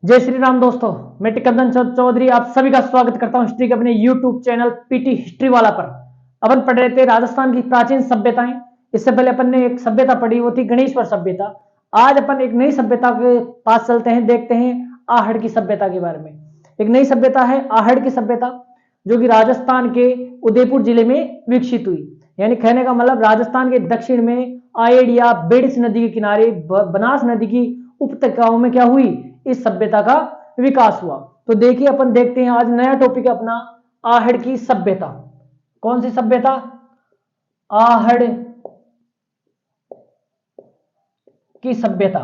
जय श्री राम दोस्तों, मैं टिकंदन चौधरी आप सभी का स्वागत करता हूं हिस्ट्री के अपने यूट्यूब चैनल पीटी हिस्ट्री वाला पर। अपन पढ़ रहे थे राजस्थान की प्राचीन सभ्यताएं। इससे पहले अपन ने एक सभ्यता पढ़ी, वो थी गणेश्वर सभ्यता। आज अपन एक नई सभ्यता के पास चलते हैं, देखते हैं आहड़ की सभ्यता के बारे में। एक नई सभ्यता है आहड़ की सभ्यता, जो कि राजस्थान के उदयपुर जिले में विकसित हुई। यानी कहने का मतलब राजस्थान के दक्षिण में आयड या बेड़स नदी के किनारे बनास नदी की उपत्यकाओं में क्या हुई, इस सभ्यता का विकास हुआ। तो देखिए, अपन देखते हैं आज नया टॉपिक है अपना, आहड़ की सभ्यता। कौन सी सभ्यता? आहड़ की सभ्यता।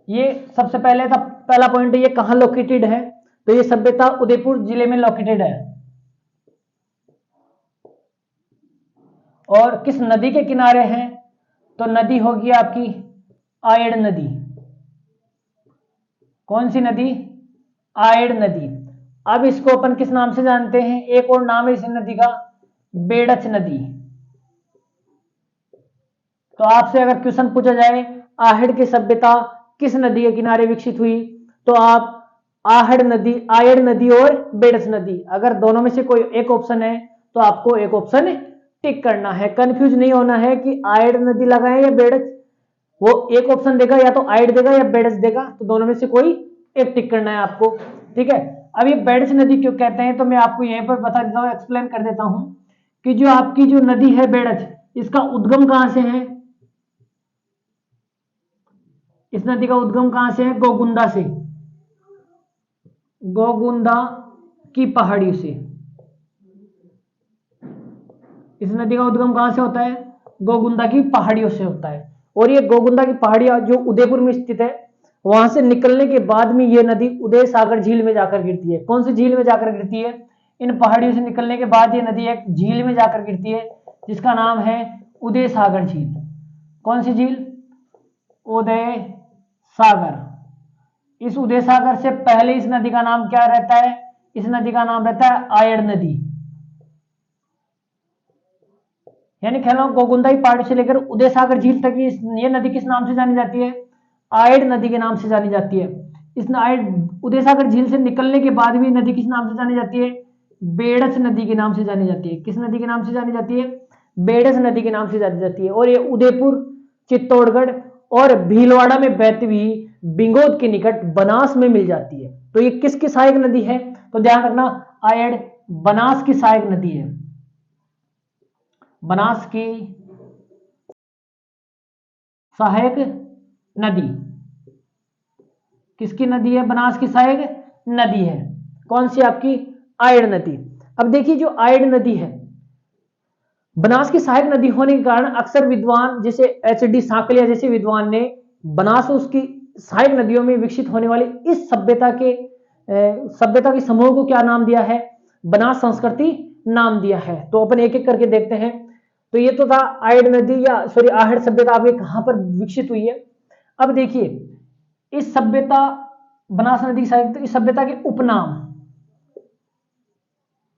ये सबसे पहले था, पहला पॉइंट, ये कहां लोकेटेड है? तो ये सभ्यता उदयपुर जिले में लोकेटेड है। और किस नदी के किनारे है? तो नदी होगी आपकी आयड़ नदी। कौन सी नदी? आयड़ नदी। अब इसको अपन किस नाम से जानते हैं? एक और नाम है इस नदी का, बेड़च नदी। तो आपसे अगर क्वेश्चन पूछा जाए आहड़ की सभ्यता किस नदी के किनारे विकसित हुई, तो आप आहड़ नदी, आयड़ नदी और बेड़च नदी, अगर दोनों में से कोई एक ऑप्शन है तो आपको एक ऑप्शन टिक करना है। कंफ्यूज नहीं होना है कि आयड़ नदी लगाए या बेड़च। वो एक ऑप्शन देगा, या तो आयड देगा या बेड़च देगा, तो दोनों में से कोई एक टिक करना है आपको। ठीक है। अब ये बेड़च नदी क्यों कहते हैं, तो मैं आपको यहीं पर बता देता हूँ, एक्सप्लेन कर देता हूं कि जो आपकी जो नदी है बेड़च, इसका उद्गम कहां से है? इस नदी का उद्गम कहां से है? गोगुंदा से। गोगुंदा की पहाड़ी से। इस नदी का उद्गम कहां से होता है? गोगुंदा की पहाड़ियों से होता है। और ये गोगुंदा की पहाड़ियां जो उदयपुर में स्थित है, वहां से निकलने के बाद में ये नदी उदय सागर झील में जाकर गिरती है। कौन सी झील में जाकर गिरती है? इन पहाड़ियों से निकलने के बाद ये नदी एक झील में जाकर गिरती है, जिसका नाम है उदय सागर झील। कौन सी झील? उदय सागर। इस उदय सागर से पहले इस नदी का नाम क्या रहता है? इस नदी का नाम रहता है आयड़ नदी। यानी कह रहा हूं, गोगुंदा की पहाड़ी से लेकर उदय सागर झील तक ये नदी किस नाम से जानी जाती है? आयड़ नदी के नाम से जानी जाती है। इस आयड़ उदय सागर झील से निकलने के बाद भी नदी किस नाम से जानी जाती है? बेड़च नदी के नाम से जानी जाती है। किस नदी के नाम से जानी जाती है? बेड़च नदी के नाम से जानी जाती है। और ये उदयपुर, चित्तौड़गढ़ और भीलवाड़ा में बहती हुई बिंगोद के निकट बनास में मिल जाती है। तो ये किसकी सहायक नदी है? तो ध्यान रखना, आयड़ बनास की सहायक नदी है। बनास की सहायक नदी। किसकी नदी है? बनास की सहायक नदी है। कौन सी? आपकी आयड़ नदी। अब देखिए, जो आयड़ नदी है बनास की सहायक नदी होने के कारण अक्सर विद्वान जैसे एच.डी. सांकलिया जैसे विद्वान ने बनास उसकी सहायक नदियों में विकसित होने वाली इस सभ्यता के समूह को क्या नाम दिया है? बनास संस्कृति नाम दिया है। तो अपन एक एक करके देखते हैं। तो ये तो था आयड़ नदी या सॉरी आहड़ सभ्यता आपके कहां पर विकसित हुई है। अब देखिए, इस सभ्यता बनास नदी की सहायक, इस सभ्यता के उपनाम,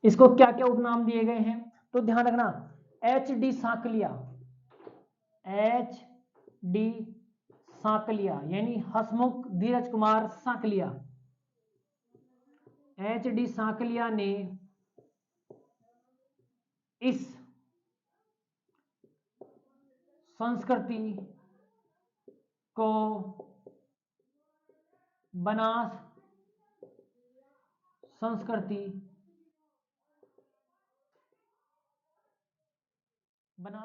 इसको क्या क्या उपनाम दिए गए हैं? तो ध्यान रखना, एच.डी. सांकलिया, एच.डी. सांकलिया यानी हसमुख धीरज कुमार सांकलिया। एच.डी. सांकलिया ने इस संस्कृति को बनास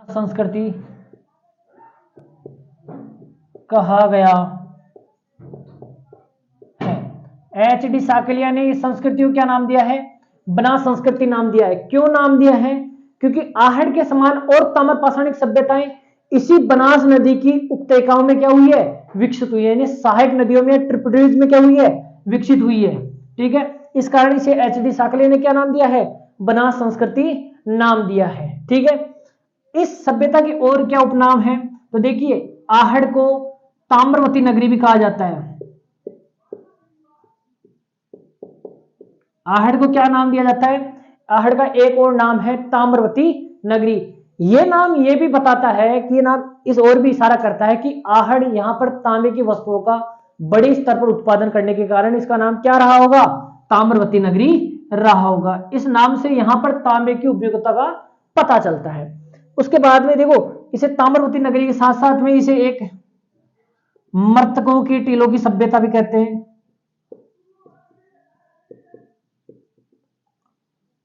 संस्कृति कहा गया है। एच.डी. सांकलिया ने इस संस्कृति को क्या नाम दिया है? बनास संस्कृति नाम दिया है। क्यों नाम दिया है? क्योंकि आहड़ के समान और ताम्र पाषाणिक सभ्यताएं इसी बनास नदी की उपत्यकाओं में क्या हुई है? विकसित हुई है। यानी सहायक नदियों में, ट्रिब्यूटरीज में क्या हुई है? विकसित हुई है। ठीक है। इस कारण इसे एच.डी. सांकलिया ने क्या नाम दिया है? बनास संस्कृति नाम दिया है। ठीक है। इस सभ्यता के और क्या उपनाम है? तो देखिए, आहड़ को ताम्रवती नगरी भी कहा जाता है। आहड़ को क्या नाम दिया जाता है? आहड़ का एक और नाम है ताम्रवती नगरी। ये नाम ये भी बताता है कि नाम इस ओर भी इशारा करता है कि आहड़ यहां पर तांबे की वस्तुओं का बड़े स्तर पर उत्पादन करने के कारण इसका नाम क्या रहा होगा, ताम्रवती नगरी रहा होगा। इस नाम से यहां पर तांबे की उपयोगिता का पता चलता है। उसके बाद में देखो, इसे ताम्रवती नगरी के साथ साथ में इसे एक मर्तकों की टीलों की सभ्यता भी कहते हैं।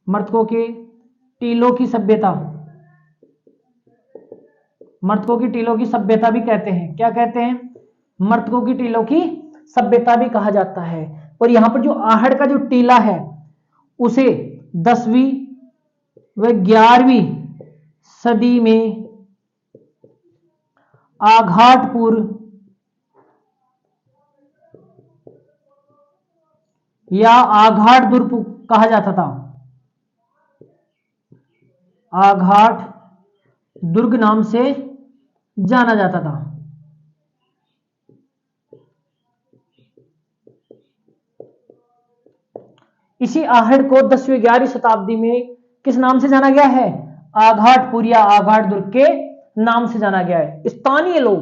मर्तकों के टीलों की सभ्यता, मर्तकों की टीलों की सभ्यता भी कहते हैं। क्या कहते हैं, मर्तकों की टीलों की सभ्यता भी कहा जाता है। और यहां पर जो आहड़ का जो टीला है उसे 10वीं व 11वीं सदी में आघाटपुर या आघाट दुर्ग कहा जाता था। आघाट दुर्ग नाम से जाना जाता था। इसी आहड़ को 10वीं 11वीं शताब्दी में किस नाम से जाना गया है, आघाटपुर या आघाट दुर्ग के नाम से जाना गया है। स्थानीय लोग,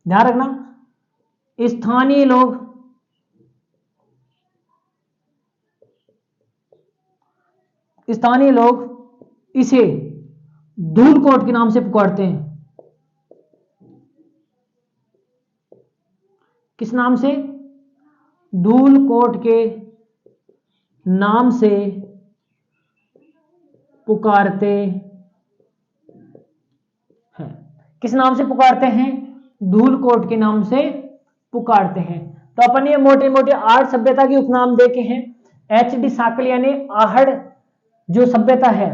ध्यान रखना, स्थानीय लोग इसे धूलकोट के नाम से पुकारते हैं। किस नाम से, धूलकोट के नाम से पुकारते हैं। किस नाम से पुकारते हैं, धूलकोट के नाम से पुकारते हैं। तो अपन ये मोटे मोटे 8 सभ्यता के उपनाम देखे हैं। एच.डी. साकलिया ने आहड़ जो सभ्यता है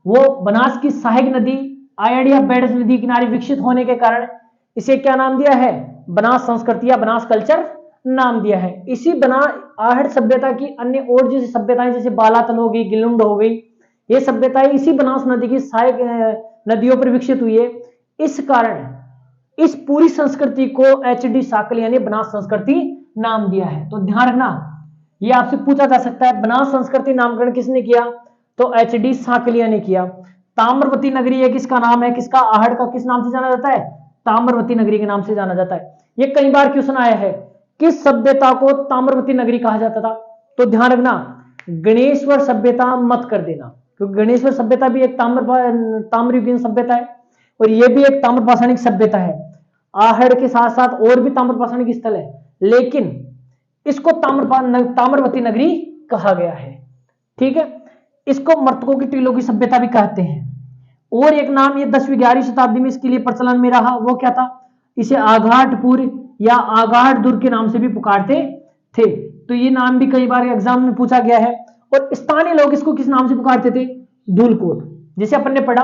वो बनास की सहायक नदी आयडिया बेडस नदी किनारे विकसित होने के कारण इसे क्या नाम दिया है, बनास संस्कृति या बनास कल्चर नाम दिया है। इसी बना आहड़ सभ्यता की अन्य और जैसी सभ्यताएं जैसे बालातल हो गई, गिलुंड हो गई, ये सभ्यताएं इसी बनास नदी की सहायक नदियों पर विकसित हुई है। इस कारण इस पूरी संस्कृति को एच.डी. साकलिया ने बनास संस्कृति नाम दिया है। तो ध्यान रखना, ये आपसे पूछा जा सकता है बनास संस्कृति नामकरण किसने किया, तो एच.डी. साकलिया ने किया। ताम्रवती नगरी है किसका नाम है, किसका, आहड़ का किस नाम से जाना जाता है, ताम्रवती नगरी के नाम से जाना जाता है। ये कई बार क्वेश्चन आया है, किस सभ्यता को ताम्रवती नगरी कहा जाता था, तो ध्यान रखना गणेश्वर सभ्यता मत कर देना, क्योंकि गणेश्वर सभ्यता भी एक ताम्रयुगीन सभ्यता है और यह भी एक ताम्रपाषाणिक सभ्यता है। आहड़ के साथ साथ और भी ताम्रपाषाणिक स्थल है, लेकिन इसको ताम्रवती नगरी कहा गया है। ठीक है, इसको मर्तकों की टीलों की सभ्यता भी कहते हैं। और एक नाम ये 10वीं 11वीं शताब्दी में इसके लिए प्रचलन में रहा, वो क्या था, इसे आघाटपुर या आघाट दुर्ग के नाम से भी पुकारते थे। तो ये नाम भी कई बार एग्जाम में पूछा गया है। और स्थानीय लोग इसको किस नाम से पुकारते थे, धूलकोट। जैसे अपन ने पढ़ा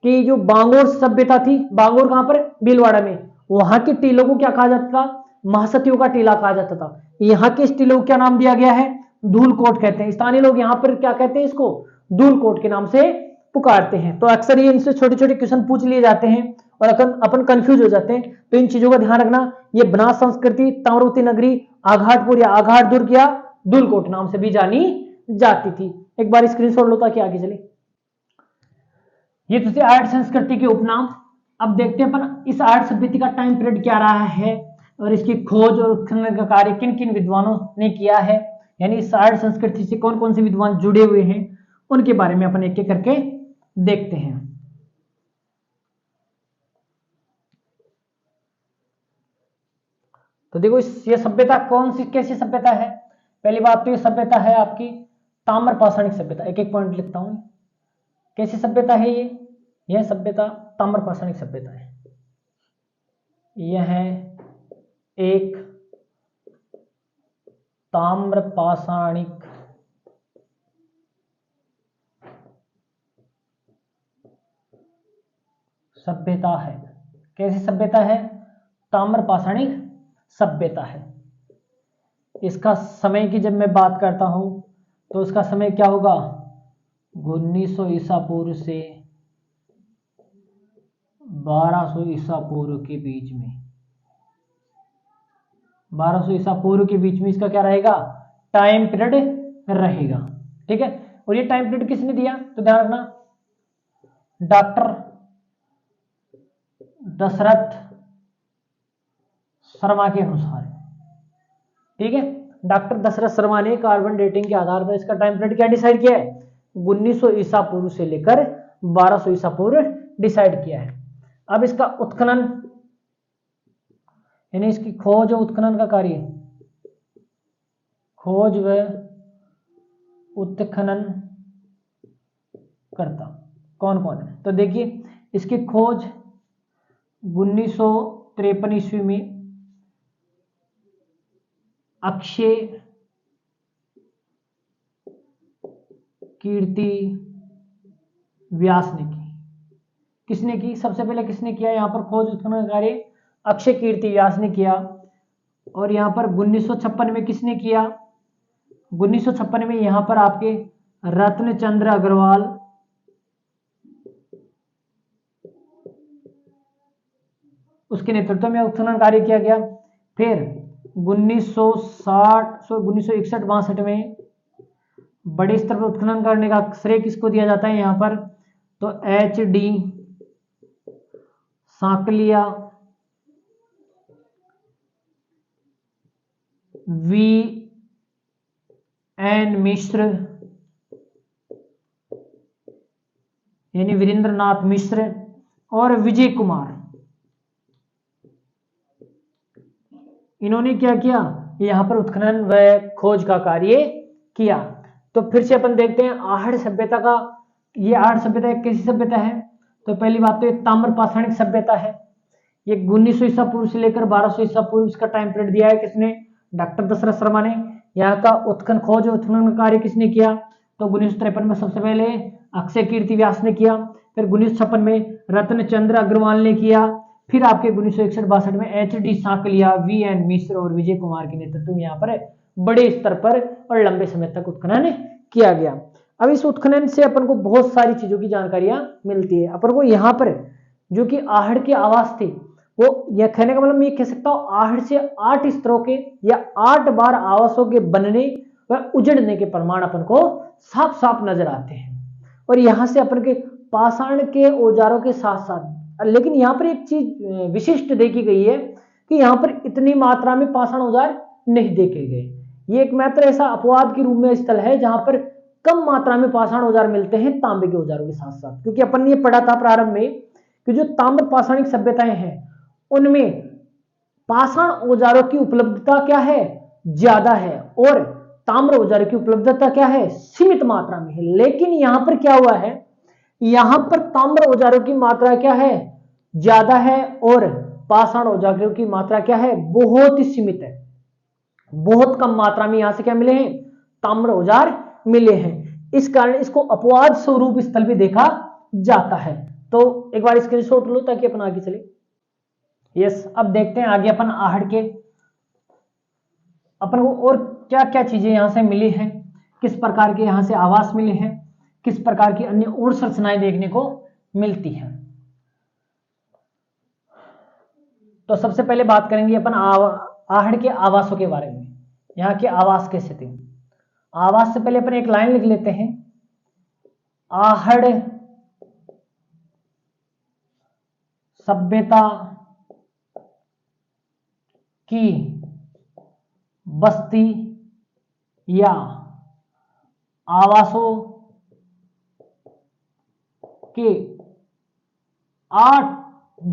कि जो बांगोर सभ्यता थी, बांगोर कहां पर, भीलवाड़ा में, वहां के टीलों को क्या कहा जाता था, महासतियों का टीला कहा जाता था। यहाँ के इस टीलों को क्या नाम दिया गया है, धूलकोट कहते हैं। स्थानीय लोग यहाँ पर क्या कहते हैं, इसको धूलकोट के नाम से पुकारते हैं। तो अक्सर ये इनसे छोटे छोटे क्वेश्चन पूछ लिए जाते हैं और अपन कंफ्यूज हो जाते हैं। तो इन चीजों का ध्यान रखना, ये बनास संस्कृति ताम्रवती नगरी आघाटपुर या आघाट दुर्ग या धूलकोट नाम से भी जानी जाती थी। एक बार स्क्रीनशॉट लो ताकि आगे चले। ये तो थे आहड़ संस्कृति के उपनाम। अब देखते हैं अपन इस आहड़ सभ्यता का टाइम पीरियड क्या रहा है और इसकी खोज और उत्खनन का कार्य किन किन विद्वानों ने किया है, यानी इस आहड़ संस्कृति से कौन कौन से विद्वान जुड़े हुए हैं, उनके बारे में अपन एक एक करके देखते हैं। तो देखो ये सभ्यता कौन सी कैसी सभ्यता है। पहली बात तो ये सभ्यता है आपकी ताम्रपाषाणिक सभ्यता। एक एक पॉइंट लिखता हूं, कैसी सभ्यता है ये, यह सभ्यता ताम्रपाषाणिक सभ्यता है। यह एक ताम्रपाषाणिक सभ्यता है। कैसी सभ्यता है, ताम्रपाषाणिक सभ्यता है। इसका समय की जब मैं बात करता हूं तो इसका समय क्या होगा, 1900 ईसा पूर्व से 1200 ईसा पूर्व के बीच में। 1200 ईसा पूर्व के बीच में इसका क्या रहेगा, टाइम पीरियड रहेगा। ठीक है, और ये टाइम पीरियड किसने दिया, तो ध्यान रखना डॉक्टर दशरथ शर्मा के अनुसार, ठीक है, डॉक्टर दशरथ शर्मा ने कार्बन डेटिंग के आधार पर इसका टाइम पीरियड क्या डिसाइड किया है, 1900 ईसा पूर्व से लेकर 1200 ईसा पूर्व डिसाइड किया है। अब इसका उत्खनन यानी इसकी खोज और उत्खनन का कार्य, खोज व उत्खनन करता कौन कौन है, तो देखिए इसकी खोज 1953 ईस्वी में अक्षय कीर्ति व्यास ने की। किसने की, सबसे पहले किसने किया यहां पर खोज उत्खनन कार्य, अक्षय कीर्ति व्यास ने किया। और यहां पर 1956 में किसने किया, 1956 में यहां पर आपके रत्नचंद्र अग्रवाल उसके नेतृत्व में उत्खनन कार्य किया गया। फिर 1961-62 में बड़े स्तर पर उत्खनन करने का श्रेय किसको दिया जाता है यहां पर, तो HD सांकलिया, VN मिश्र यानी वीरेंद्रनाथ मिश्र और विजय कुमार, इन्होंने क्या किया, यहां पर उत्खनन व खोज का कार्य किया। तो फिर से अपन देखते हैं आहड़ सभ्यता का, ये आहड़ सभ्यता एक कैसी सभ्यता है, तो पहली बात तो ये ताम्र पाषाणिक सभ्यता है। ये 1900 ईसा पूर्व से लेकर 1200 ईसा पूर्व इसका टाइम पीरियड दिया है किसने, डॉक्टर दशरथ शर्मा ने। यहाँ का उत्खनन खोज उत्खनन कार्य किसने किया, तो 1953 में सबसे पहले अक्षय कीर्ति व्यास ने किया, फिर 1956 में रत्नचंद्र अग्रवाल ने किया, फिर आपके 1961-62 में HD सांकलिया, VN मिश्र और विजय कुमार के नेतृत्व में यहाँ पर बड़े स्तर पर और लंबे समय तक उत्खनन किया गया। अब इस उत्खनन से अपन को बहुत सारी चीजों की जानकारियां मिलती है। अपन को यहाँ पर जो कि आहड़ के आवास थे, वो यह कहने का मतलब मैं ये कह सकता हूँ आहड़ से 8 स्तरों के या 8 बार आवासों के बनने व उजड़ने के प्रमाण अपन को साफ साफ नजर आते हैं। और यहाँ से अपन के पाषाण के औजारों के साथ साथ, लेकिन यहाँ पर एक चीज विशिष्ट देखी गई है कि यहाँ पर इतनी मात्रा में पाषाण औजार नहीं देखे गए। ये एक मात्र ऐसा अपवाद के रूप में स्थल है जहां पर कम मात्रा में पाषाण औजार मिलते हैं तांबे के औजारों के साथ साथ, क्योंकि अपन ने ये पढ़ा था प्रारंभ में कि जो ताम्र पाषाणिक सभ्यताएं हैं उनमें पाषाण औजारों की उपलब्धता क्या है, ज्यादा है, और ताम्र औजारों की उपलब्धता क्या है, सीमित मात्रा में है। लेकिन यहां पर क्या हुआ है, यहां पर ताम्र औजारों की मात्रा क्या है, ज्यादा है, और पाषाण औजारों की मात्रा क्या है, बहुत ही सीमित है। बहुत कम मात्रा में यहां से क्या मिले हैं, ताम्र औजार मिले हैं। इस कारण इसको अपवाद स्वरूप स्थल भी देखा जाता है। तो एक बार स्क्रीनशॉट लो ताकि अपन आगे चले। यस, अब देखते हैं आगे अपन आहड़ के अपन को और क्या क्या चीजें यहां से मिली हैं, किस प्रकार के यहां से आवास मिले हैं, किस प्रकार की अन्य और संरचनाएं देखने को मिलती हैं। तो सबसे पहले बात करेंगे अपन आहड़ के आवासों के बारे में, यहाँ के आवास कैसे थे। आवास से पहले अपन एक लाइन लिख लेते हैं, आहड़ सभ्यता की बस्ती या आवासों के 8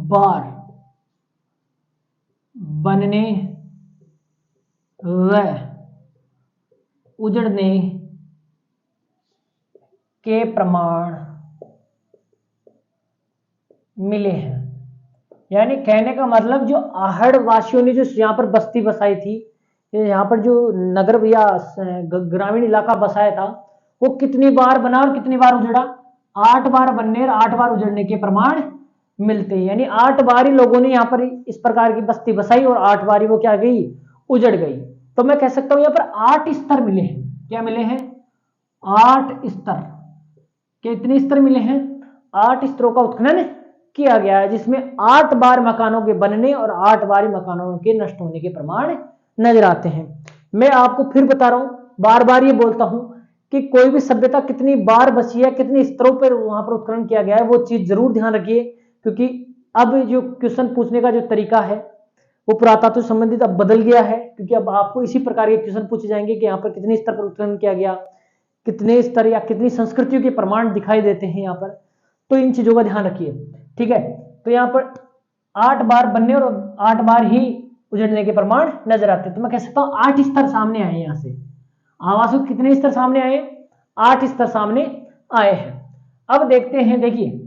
बार बनने व उजड़ने के प्रमाण मिले हैं। यानी कहने का मतलब जो आहड़ वासियों ने जो यहाँ पर बस्ती बसाई थी, यहाँ पर जो नगर या ग्रामीण इलाका बसाया था, वो कितनी बार बना और कितनी बार उजड़ा, 8 बार बनने और 8 बार उजड़ने के प्रमाण मिलते हैं। यानी 8 बार ही लोगों ने यहाँ पर इस प्रकार की बस्ती बसाई और 8 बार ही वो क्या गई, उजड़ गई। तो मैं कह सकता हूं यहाँ पर 8 स्तर मिले हैं। क्या मिले हैं, 8 स्तर। कितने स्तर मिले हैं, 8 स्तरों का उत्खनन किया गया है, जिसमें 8 बार मकानों के बनने और 8 बार मकानों के नष्ट होने के प्रमाण नजर आते हैं। मैं आपको फिर बता रहा हूं, बार बार ये बोलता हूं कि कोई भी सभ्यता कितनी बार बसी है, कितने स्तरों पर वहां पर उत्खनन किया गया है, वो चीज जरूर ध्यान रखिए, क्योंकि अब जो क्वेश्चन पूछने का जो तरीका है वो पुरातत्व संबंधित अब बदल गया है, क्योंकि अब आपको इसी प्रकार के क्वेश्चन पूछे जाएंगे कि यहाँ पर कितने स्तर पर उत्खनन किया गया, कितने स्तर या कितनी संस्कृतियों के प्रमाण दिखाई देते हैं यहाँ पर। तो इन चीजों का ध्यान रखिए, ठीक है। तो यहाँ पर 8 बार बनने और 8 बार ही उजड़ने के प्रमाण नजर आते हैं। तो मैं कह सकता हूँ 8 स्तर सामने आए यहाँ से। आवासों के कितने स्तर सामने आए? 8 स्तर सामने आए हैं। अब देखते हैं, देखिए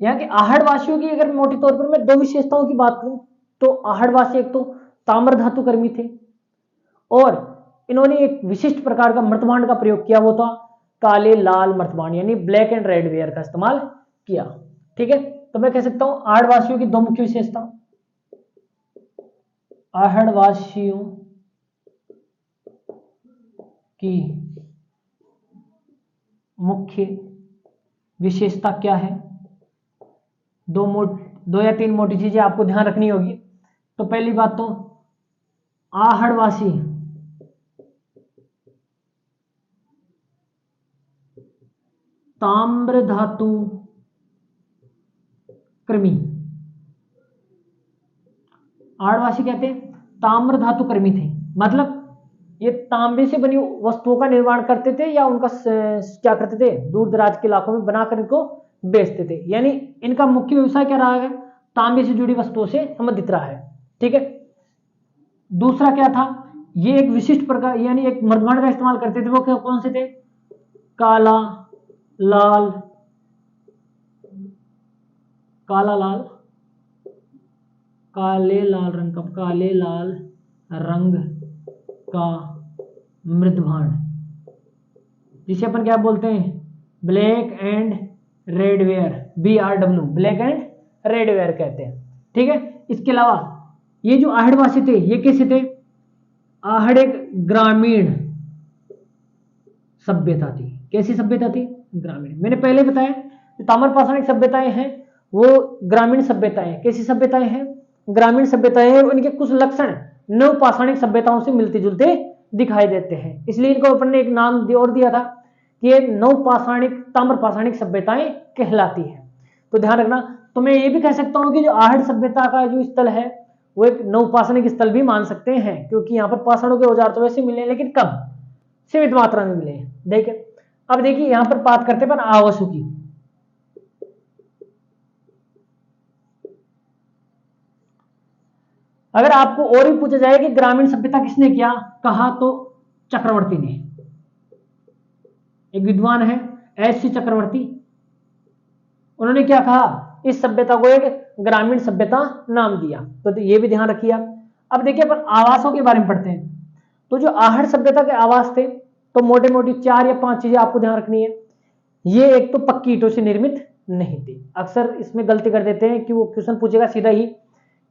यहाँ के आहड़वासियों की अगर मोटे तौर पर मैं 2 विशेषताओं की बात करूं तो आहड़वासी एक तो ताम्र धातु कर्मी थे और इन्होंने एक विशिष्ट प्रकार का मृतभांड का प्रयोग किया, वो था काले लाल मृतभांड यानी ब्लैक एंड रेड वेयर का इस्तेमाल किया, ठीक है। तो मैं कह सकता हूं आहड़वासियों की 2 मुख्य विशेषता, आहड़वासियों की मुख्य विशेषता क्या है? 2 या 3 मोटी चीजें आपको ध्यान रखनी होगी। तो पहली बात तो आहड़वासी ताम्र धातु कर्मी, आहड़वासी कहते हैं ताम्र धातु कर्मी थे, मतलब ये तांबे से बनी वस्तुओं का निर्माण करते थे या उनका क्या करते थे, दूर दराज के इलाकों में बनाकर इनको बेचते थे। यानी इनका मुख्य व्यवसाय क्या रहा है? तांबे से जुड़ी वस्तुओं से संबंधित रहा है, ठीक है। दूसरा क्या था? ये एक विशिष्ट प्रकार यानी एक मृतभांड का इस्तेमाल करते थे, वो कौन से थे? काला लाल, काला लाल, काले लाल रंग का, काले लाल रंग का मृतभांड, जिसे अपन क्या बोलते हैं? Black and red ware, BRW, black and red ware कहते हैं, ठीक है। इसके अलावा ये जो आहड़वासी थे ये कैसे थे? आहड़ एक ग्रामीण सभ्यता थी। कैसी सभ्यता थी? ग्रामीण। मैंने पहले बताया ताम्र पाषाणिक सभ्यताएं हैं वो ग्रामीण सभ्यताएं। कैसी सभ्यताएं हैं? ग्रामीण सभ्यताएं हैं। उनके कुछ लक्षण नव पाषाणिक सभ्यताओं से मिलते जुलते दिखाई देते हैं, इसलिए इनको अपन ने एक नाम और दिया था कि ये नव पाषाणिक ताम्र पाषाणिक सभ्यताएं कहलाती है। तो ध्यान रखना। तो मैं ये भी कह सकता हूं कि जो आहड़ सभ्यता का जो स्थल है वो एक नव पाषाणिक स्थल भी मान सकते हैं, क्योंकि यहाँ पर पाषाणों के औजार तो वैसे मिले लेकिन कम सीमित मात्रा में मिले हैं। देखिए अब देखिए यहां पर बात करते हैं आवासों की। अगर आपको और भी पूछा जाए कि ग्रामीण सभ्यता किसने किया, कहा तो चक्रवर्ती ने। एक विद्वान है एस सी चक्रवर्ती, उन्होंने क्या कहा? इस सभ्यता को एक ग्रामीण सभ्यता नाम दिया। तो ये भी ध्यान रखिए आप। अब देखिए अपन आवासों के बारे में पढ़ते हैं। तो जो आहड़ सभ्यता के आवास थे तो मोटे मोटी 4 या 5 चीजें आपको ध्यान रखनी है। ये एक तो पक्की ईंटों से निर्मित नहीं थी। अक्सर इसमें गलती कर देते हैं कि वो क्वेश्चन पूछेगा सीधा ही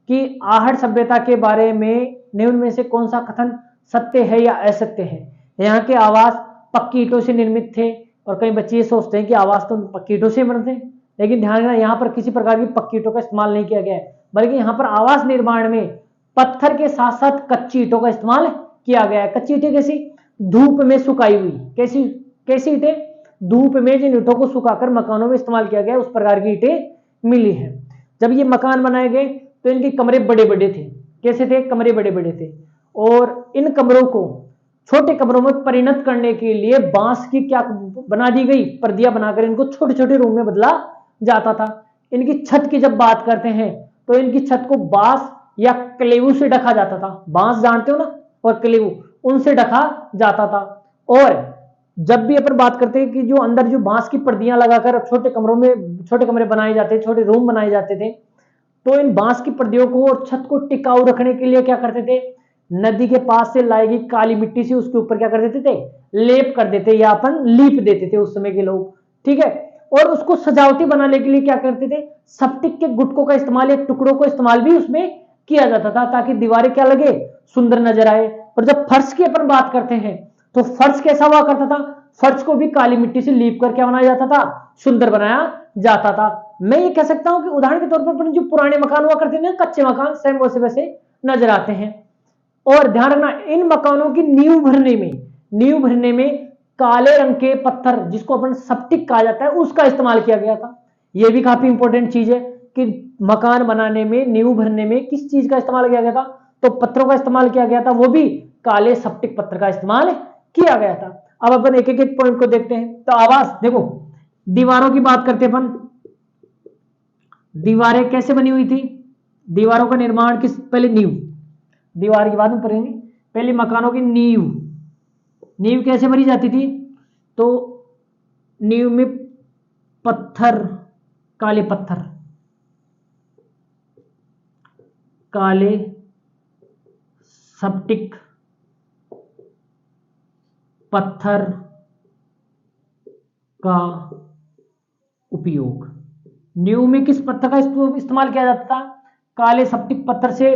कि आहड़ सभ्यता के बारे में निम्न में से कौन सा कथन सत्य है या असत्य है। यहाँ के आवास पक्की ईंटों से निर्मित थे और कई बच्चे ये सोचते हैं कि आवास तो पक्की ईंटों से बनते हैं, लेकिन ध्यान रखना यहाँ पर किसी प्रकार की पक्की ईंटों का इस्तेमाल नहीं किया गया है, बल्कि यहाँ पर आवास निर्माण में पत्थर के साथ साथ कच्ची ईंटों का इस्तेमाल किया गया है। कच्ची ईंटें कैसी? धूप में सुखाई हुई। कैसी कैसी ईंटें? धूप में जिन ईंटों को सुखाकर मकानों में इस्तेमाल किया गया उस प्रकार की ईंटें मिली है। जब ये मकान बनाए गए तो इनके कमरे बड़े बड़े थे। कैसे थे? कमरे बड़े बड़े थे। और इन कमरों को छोटे कमरों में परिणत करने के लिए बांस की क्या बना दी गई? पर्दियां बनाकर इनको छोटे छोटे रूम में बदला जाता था। इनकी छत की जब बात करते हैं तो इनकी छत को बांस या क्लेवू से ढका जाता था। बांस जानते हो ना, और क्लेवू, उनसे ढका जाता था। और जब भी अपन बात करते हैं कि जो अंदर जो बांस की पर्दियां लगाकर छोटे कमरों में छोटे कमरे बनाए जाते, छोटे रूम बनाए जाते थे, तो इन बांस की पर्दियों को और छत को टिकाऊ रखने के लिए क्या करते थे? नदी के पास से लाई गई काली मिट्टी से उसके ऊपर क्या कर देते थे? लेप कर देते या अपन लीप देते थे उस समय के लोग, ठीक है। और उसको सजावटी बनाने के लिए क्या करते थे? स्फटिक के गुटकों का इस्तेमाल या टुकड़ों का इस्तेमाल भी उसमें किया जाता था, ताकि दीवारें क्या लगे? सुंदर नजर आए। और जब फर्श की अपन बात करते हैं तो फर्श कैसा हुआ करता था? फर्श को भी काली मिट्टी से लीप कर क्या बनाया जाता था? सुंदर बनाया जाता था। मैं ये कह सकता हूं कि उदाहरण के तौर पर जो पुराने मकान हुआ करते थे, कच्चे मकान, सेम वैसे वैसे नजर आते हैं। और ध्यान रखना, इन मकानों की नींव भरने में काले रंग के पत्थर, जिसको अपन स्फटिक कहा जाता है, उसका इस्तेमाल किया गया था। यह भी काफी इंपॉर्टेंट चीज है। कि मकान बनाने में, नींव भरने में किस चीज का इस्तेमाल किया गया था? तो पत्थरों का इस्तेमाल किया गया था, वो भी काले स्फटिक पत्थर का इस्तेमाल किया गया था। अब अपन एक एक पॉइंट को देखते हैं। तो आवास, देखो दीवारों की बात करते हैं अपन। दीवारें कैसे बनी हुई थी? दीवारों का निर्माण किस, पहले नींव, दीवार की बात में पढ़ेंगे, पहले मकानों की नींव। नींव कैसे भरी जाती थी? तो नींव में पत्थर, काले पत्थर, काले स्फटिक पत्थर का उपयोग। नींव में किस पत्थर का इस्तेमाल किया जाता था? काले स्फटिक पत्थर से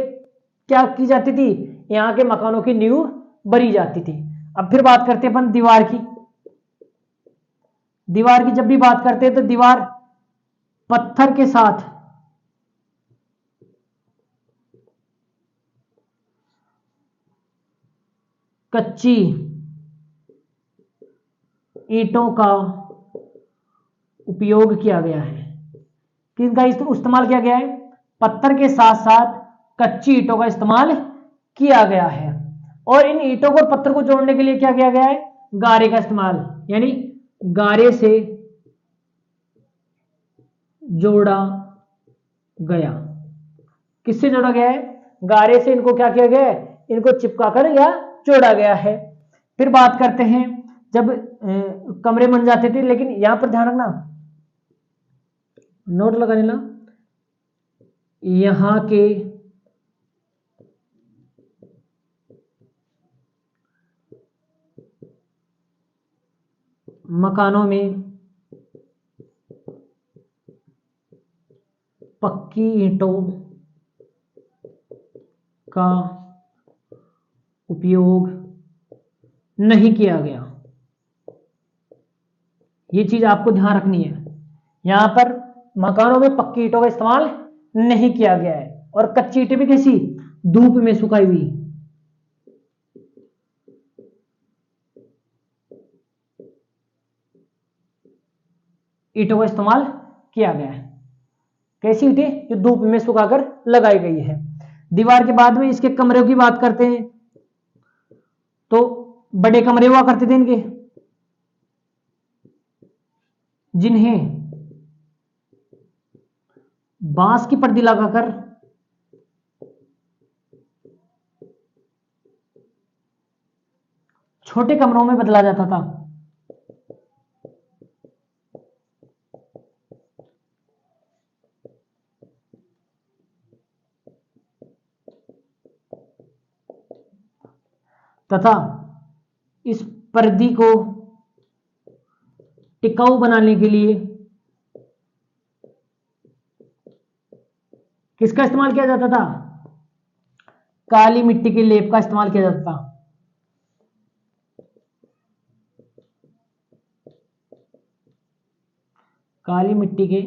क्या की जाती थी? यहां के मकानों की नींव भरी जाती थी। अब फिर बात करते हैं अपन दीवार की। दीवार की जब भी बात करते हैं तो दीवार पत्थर के साथ कच्ची ईंटों का उपयोग किया गया है। किनका इस्तेमाल किया गया है? पत्थर के साथ साथ कच्ची ईंटों का इस्तेमाल किया गया है। और इन ईंटों को और पत्थर को जोड़ने के लिए क्या किया गया है? गारे का इस्तेमाल, यानी गारे से जोड़ा गया। किससे जोड़ा गया है? गारे से इनको क्या किया गया है? इनको चिपकाकर या जोड़ा गया है। फिर बात करते हैं जब कमरे बन जाते थे, लेकिन यहां पर ध्यान रखना, नोट लगा लेना, यहां के मकानों में पक्की ईंटों का उपयोग नहीं किया गया। ये चीज आपको ध्यान रखनी है। यहां पर मकानों में पक्की ईंटों का इस्तेमाल नहीं किया गया है। और कच्ची ईंटें भी कैसी? धूप में सुखाई हुई। ईंटों का इस्तेमाल किया गया है। कैसी ईंटें? जो धूप में सुखाकर लगाई गई है। दीवार के बाद में इसके कमरों की बात करते हैं तो बड़े कमरे हुआ करते थे इनके, जिन्हें बांस की पर्दी लगाकर छोटे कमरों में बदला जाता था। तथा इस पर्दी को टिकाऊ बनाने के लिए किसका इस्तेमाल किया जाता था? काली मिट्टी के लेप का इस्तेमाल किया जाता था। काली मिट्टी के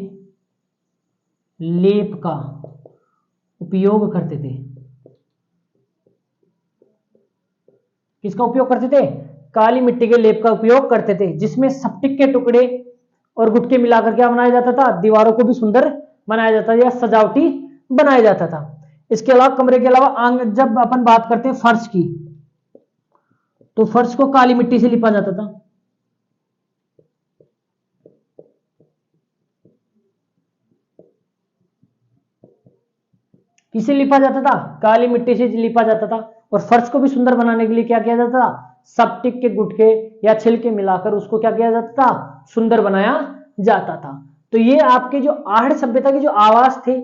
लेप का उपयोग करते थे। किसका उपयोग करते थे? काली मिट्टी के लेप का उपयोग करते थे, जिसमें स्फटिक के टुकड़े और गुटके मिलाकर क्या बनाया जाता था? दीवारों को भी सुंदर बनाया जाता था या सजावटी बनाया जाता था। इसके अलावा कमरे के अलावा जब अपन बात करते हैं फर्श की, तो फर्श को काली मिट्टी से लिपा जाता था। किसे लिपा जाता था? काली मिट्टी से लिपा जाता था। और फर्श को भी सुंदर बनाने के लिए क्या किया जाता था? स्फटिक के गुटके या छिलके मिलाकर उसको क्या किया जाता था? सुंदर बनाया जाता था। तो ये आपके जो आहड़ सभ्यता के जो आवास थे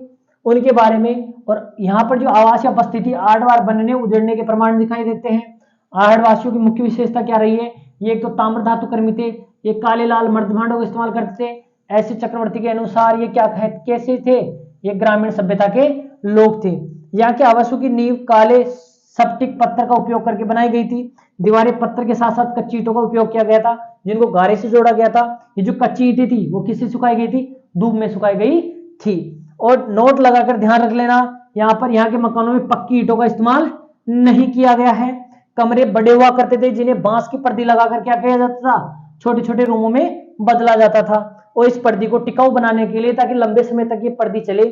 उनके बारे में। और यहाँ पर जो आवास या बस्ती थी, आहड़ बनने उजड़ने के प्रमाण दिखाई देते हैं। आहड़ वासियों की मुख्य विशेषता क्या रही है? ये एक तो ताम्र धातु कर्मी थे, ये काले लाल मर्दभांडों का इस्तेमाल करते थे। ऐसे चक्रवर्ती के अनुसार ये क्या कैसे थे? ये ग्रामीण सभ्यता के लोग थे। यहाँ के आवासों की नींव काले स्फटिक पत्थर का उपयोग करके बनाई गई थी। दीवारें पत्थर के साथ साथ कच्ची ईंटों का उपयोग किया गया था, जिनको गारे से जोड़ा गया था। ये जो कच्ची ईंटें थी वो किससे सुखाई गई थी? धूप में सुखाई गई थी। और नोट लगाकर ध्यान रख लेना, यहाँ पर यहाँ के मकानों में पक्की ईंटों का इस्तेमाल नहीं किया गया है। कमरे बड़े हुआ करते थे, जिन्हें बांस की पर्दी लगाकर क्या किया जाता था? छोटे छोटे रूमों में बदला जाता था। और इस पर्दी को टिकाऊ बनाने के लिए, ताकि लंबे समय तक ये पर्दी चले,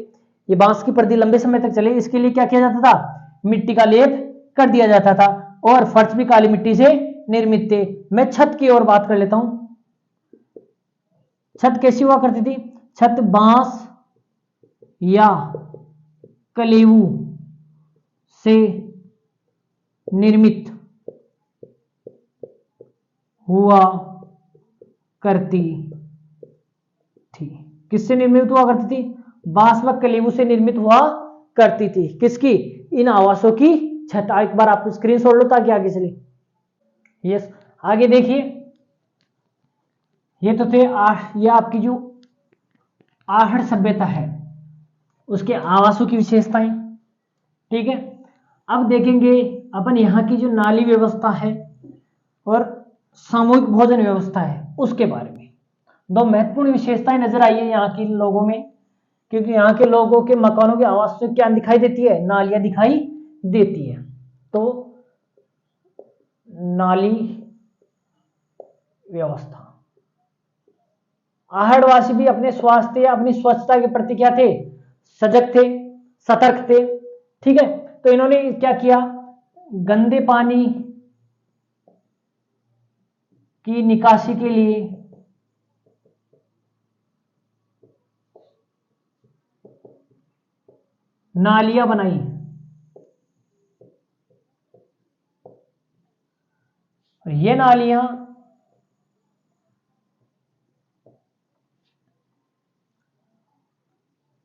ये बांस की पर्दी लंबे समय तक चले, इसके लिए क्या किया जाता था, मिट्टी का लेप कर दिया जाता था। और फर्श भी काली मिट्टी से निर्मित थे। मैं छत की ओर बात कर लेता हूं। छत कैसी हुआ करती थी, छत बांस या कलेवू से निर्मित हुआ करती थी। किससे निर्मित हुआ करती थी, बांस व कलेवू से निर्मित हुआ करती थी। किसकी, इन आवासों की छत। एक बार आप स्क्रीनशॉट लो ताकि आगे चले। यस, आगे देखिए, ये तो थे ये आपकी जो आहड़ सभ्यता है उसके आवासों की विशेषताएं। ठीक है, अब देखेंगे अपन यहाँ की जो नाली व्यवस्था है और सामूहिक भोजन व्यवस्था है उसके बारे में। दो महत्वपूर्ण विशेषताएं नजर आई है यहाँ के लोगों में, क्योंकि यहाँ के लोगों के मकानों की आवास से क्या दिखाई देती है, नालियां दिखाई देती है। तो नाली व्यवस्था, आहड़वासी भी अपने स्वास्थ्य या अपनी स्वच्छता के प्रति क्या थे, सजग थे, सतर्क थे। ठीक है, तो इन्होंने क्या किया, गंदे पानी की निकासी के लिए नालियां बनाई। ये नालियां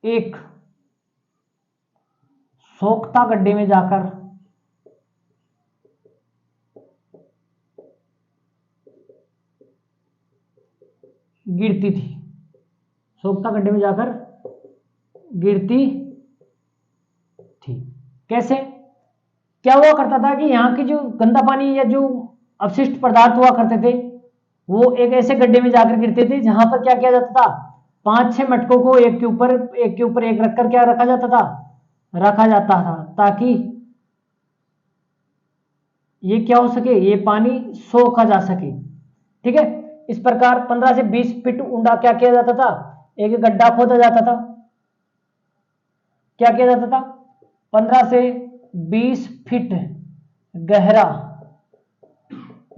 एक सोख्ता गड्ढे में जाकर गिरती थी, सोख्ता गड्ढे में जाकर गिरती थी। कैसे, क्या हुआ करता था कि यहाँ की जो गंदा पानी या जो अपशिष्ट पदार्थ हुआ करते थे वो एक ऐसे गड्ढे में जाकर गिरते थे जहां पर क्या किया जाता था, 5-6 मटकों को एक के ऊपर एक रखकर क्या रखा जाता था, ताकि ये क्या हो सके, ये पानी सोखा जा सके। ठीक है, इस प्रकार 15 से 20 फीट ऊंडा क्या किया जाता था, एक गड्ढा खोदा जाता था। क्या किया जाता था, 15 से 20 फीट गहरा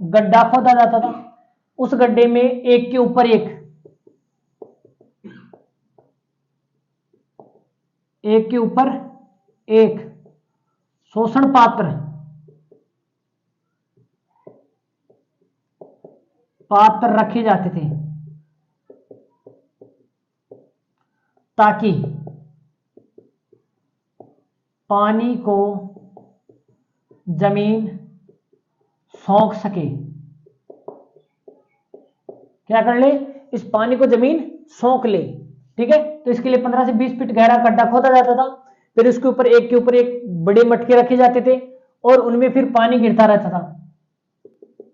गड्ढा खोदा जाता था। उस गड्ढे में एक के ऊपर एक शोषण पात्र रखे जाते थे, ताकि पानी को जमीन सोख सके। क्या कर ले, इस पानी को जमीन सोख ले। ठीक है, तो इसके लिए 15 से 20 फीट गहरा गड्ढा खोदा जाता था, फिर उसके ऊपर एक बड़े मटके रखे जाते थे और उनमें फिर पानी गिरता रहता था।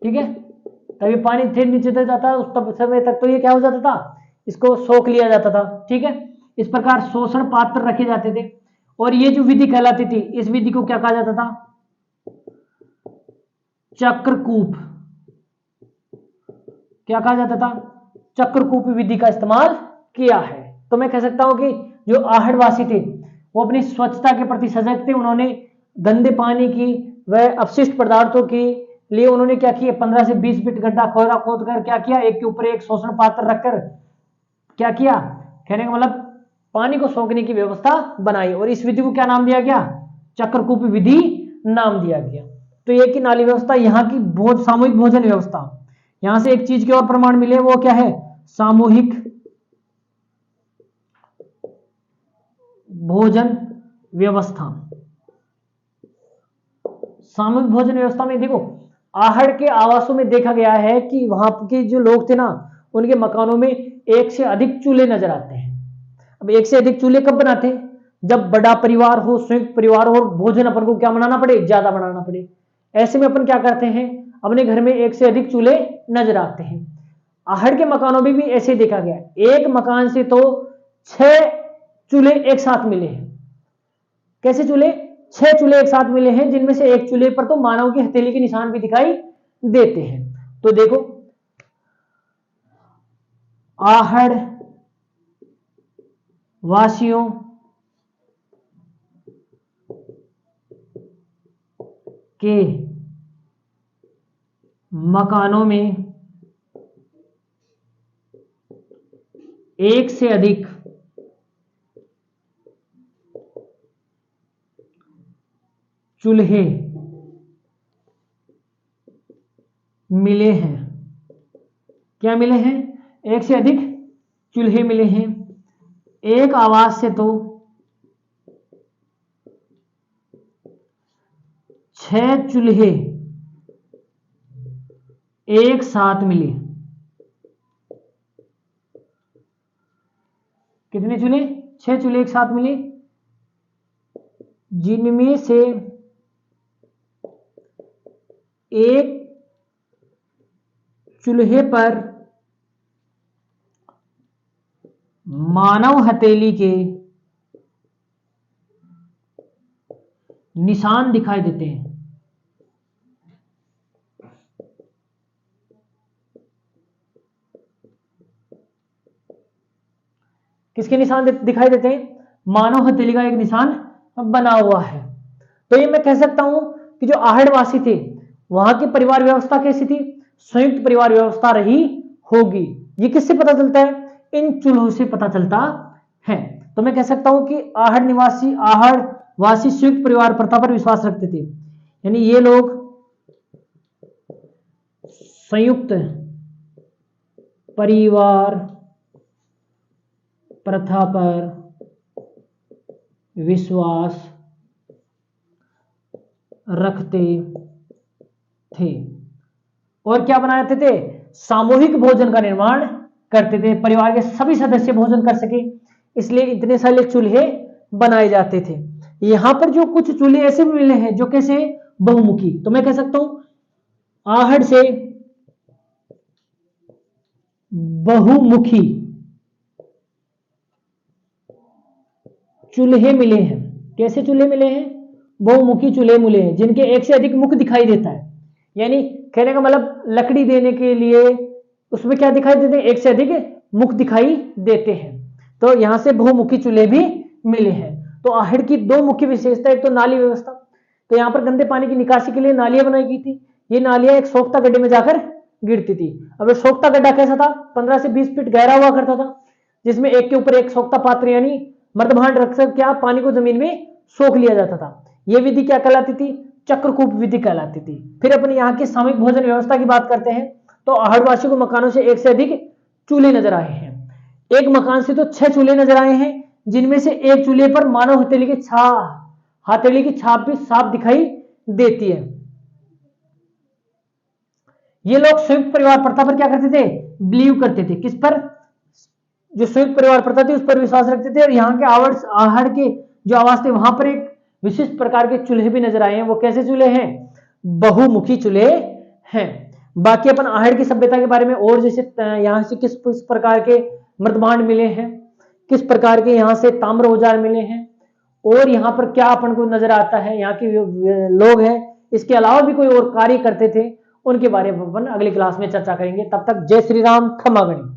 ठीक है, तभी पानी फिर नीचे तक जाता, उस तब समय तक तो ये क्या हो जाता था, इसको सोख लिया जाता था। ठीक है, इस प्रकार शोषण पात्र रखे जाते थे और ये जो विधि कहलाती थी, इस विधि को क्या कहा जाता था, चक्रकूप। क्या कहा जाता था, चक्रकूप विधि का इस्तेमाल किया है। तो मैं कह सकता हूं कि जो आहड़वासी थे वो अपनी स्वच्छता के प्रति सजग थे। उन्होंने गंदे पानी की व अपशिष्ट पदार्थों की लिए उन्होंने क्या किया, 15 से 20 फीट गड्ढा खोद कर क्या किया, एक के ऊपर एक शोषण पात्र रखकर क्या किया, कहने का मतलब पानी को सोखने की व्यवस्था बनाई और इस विधि को क्या नाम दिया गया, चक्रकूप विधि नाम दिया गया। तो ये की नाली व्यवस्था, यहाँ की सामूहिक भोजन व्यवस्था। यहां से एक चीज के और प्रमाण मिले, वो क्या है, सामूहिक भोजन व्यवस्था। सामूहिक भोजन व्यवस्था में देखो, आहड़ के आवासों में देखा गया है कि वहां के जो लोग थे ना, उनके मकानों में एक से अधिक चूल्हे नजर आते हैं। अब एक से अधिक चूल्हे कब बनाते हैं, जब बड़ा परिवार हो, संयुक्त परिवार हो और भोजन अपन को क्या बनाना पड़े, ज्यादा बनाना पड़े। ऐसे में अपन क्या करते हैं, अपने घर में एक से अधिक चूल्हे नजर आते हैं। आहड़ के मकानों में भी ऐसे देखा गया, एक मकान से तो 6 चूल्हे एक साथ मिले हैं। कैसे चूल्हे, 6 चूल्हे एक साथ मिले हैं, जिनमें से एक चूल्हे पर तो मानव की हथेली के निशान भी दिखाई देते हैं। तो देखो, आहड़ वासियों के मकानों में एक से अधिक चूल्हे मिले हैं। क्या मिले हैं? एक से अधिक चूल्हे मिले हैं। एक आवास से तो 6 चूल्हे एक साथ मिले। कितने चूल्हे? 6 चूल्हे एक साथ मिले, जिनमें से एक चूल्हे पर मानव हथेली के निशान दिखाई देते हैं। किसके निशान दिखाई देते हैं? मानव हथेली का एक निशान बना हुआ है। तो ये मैं कह सकता हूं कि जो आहड़वासी थे वहां की परिवार व्यवस्था कैसी थी? संयुक्त परिवार व्यवस्था रही होगी। ये किससे पता चलता है? इन चूल्हों से पता चलता है। तो मैं कह सकता हूं कि आहड़वासी संयुक्त परिवार प्रथा पर विश्वास रखते थे, यानी ये लोग संयुक्त परिवार प्रथा पर विश्वास रखते थे। और क्या बनाते थे? सामूहिक भोजन का निर्माण करते थे, परिवार के सभी सदस्य भोजन कर सके, इसलिए इतने सारे चूल्हे बनाए जाते थे। यहां पर जो कुछ चूल्हे ऐसे मिले हैं जो कैसे? बहुमुखी। तो मैं कह सकता हूं आहड़ से बहुमुखी चूल्हे मिले हैं। कैसे चूल्हे मिले हैं? बहुमुखी चूल्हे मिले हैं, जिनके एक से अधिक मुख दिखाई देता है। यानी कहने का मतलब लकड़ी देने के लिए उसमें क्या दिखाई देते हैं? एक से अधिक मुख दिखाई देते हैं। तो यहां से बहुमुखी चूल्हे भी मिले हैं। तो आहड़ की दो मुख्य विशेषता, एक तो नाली व्यवस्था। तो यहां पर गंदे पानी की निकासी के लिए नालियां बनाई गई थी। ये नालियां एक सोख्ता गड्ढे में जाकर गिरती थी। अब सोख्ता गड्ढा कैसा था? 15 से 20 फीट गहरा हुआ करता था, जिसमें एक के ऊपर एक सोख्ता पात्र यानी मर्दभांड रख कर क्या पानी को जमीन में सोख लिया जाता था। यह विधि क्या कहलाती थी? चक्रकूप विधि कहलाती थी। फिर अपन यहाँ की सामूहिक भोजन व्यवस्था की बात करते हैं। तो आहड़वासियों को मकानों से एक से अधिक चूल्हे नजर आए हैं। एक मकान से तो 6 चूल्हे नजर आए हैं, जिनमें से एक चूल्हे पर मानव हथेली की छाप भी साफ दिखाई देती है। ये लोग संयुक्त परिवार प्रथा पर क्या करते थे? बिलीव करते थे। किस पर? जो संयुक्त परिवार प्रथा थी उस पर विश्वास रखते थे। और यहाँ के आहड़ के जो आवास थे वहां पर एक विशिष्ट प्रकार के चूल्हे भी नजर आए हैं। वो कैसे चूल्हे हैं? बहुमुखी चूल्हे हैं। बाकी अपन आहड़ की सभ्यता के बारे में और जैसे यहाँ से किस प्रकार के मर्दभांड मिले हैं, किस प्रकार के यहाँ से ताम्र औजार मिले हैं, और यहाँ पर क्या अपन को नजर आता है, यहाँ के लोग हैं इसके अलावा भी कोई और कार्य करते थे, उनके बारे में अपन अगली क्लास में चर्चा करेंगे। तब तक जय श्री राम, खमा गणी।